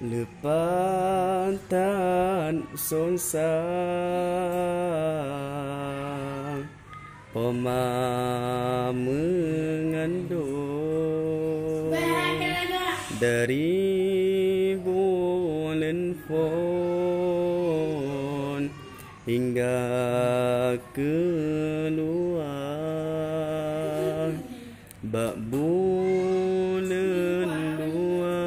lepatan sonsang, poma mengandung dari bulan pon hingga keluar bak bulan dua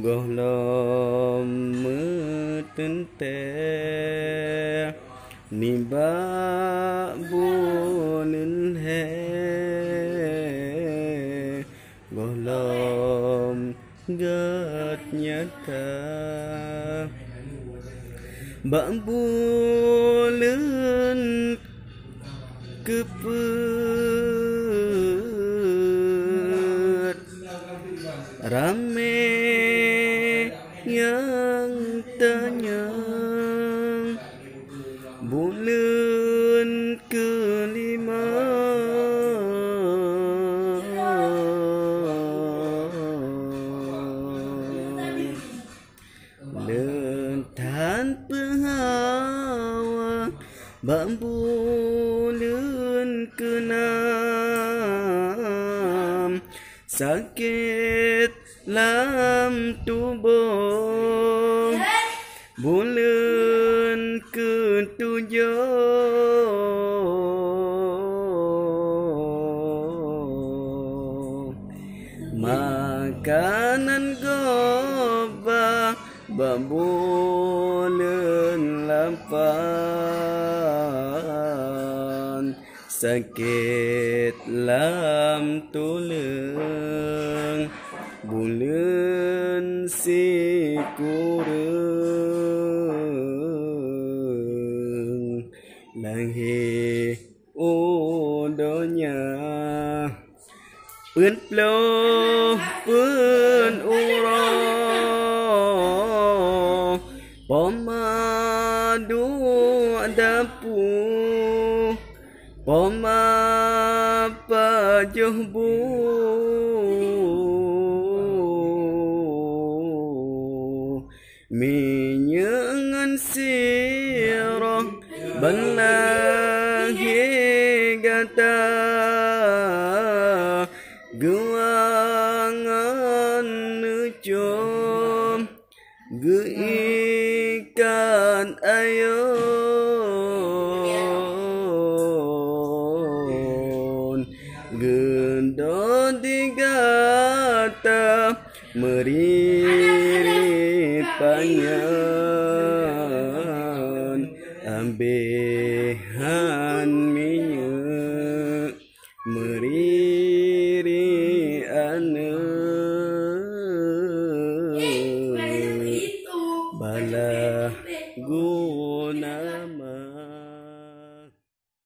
gohlom metenter ni bak bulan he gohlom gat nyata bak bulan kepet rame yang tanya bulan kelima tanpa hawa bak bulan keenam sakit lam tubuh bulan ketujuh makanan gobah bulan lapan sakit lam tulang bulan si kurang langhi udonya pen ploh pen urang poma dua dapu poma pajuh bu minyangan sirah balahi gata guangan nucum geikan ayon gendo digata meririt panyan ambe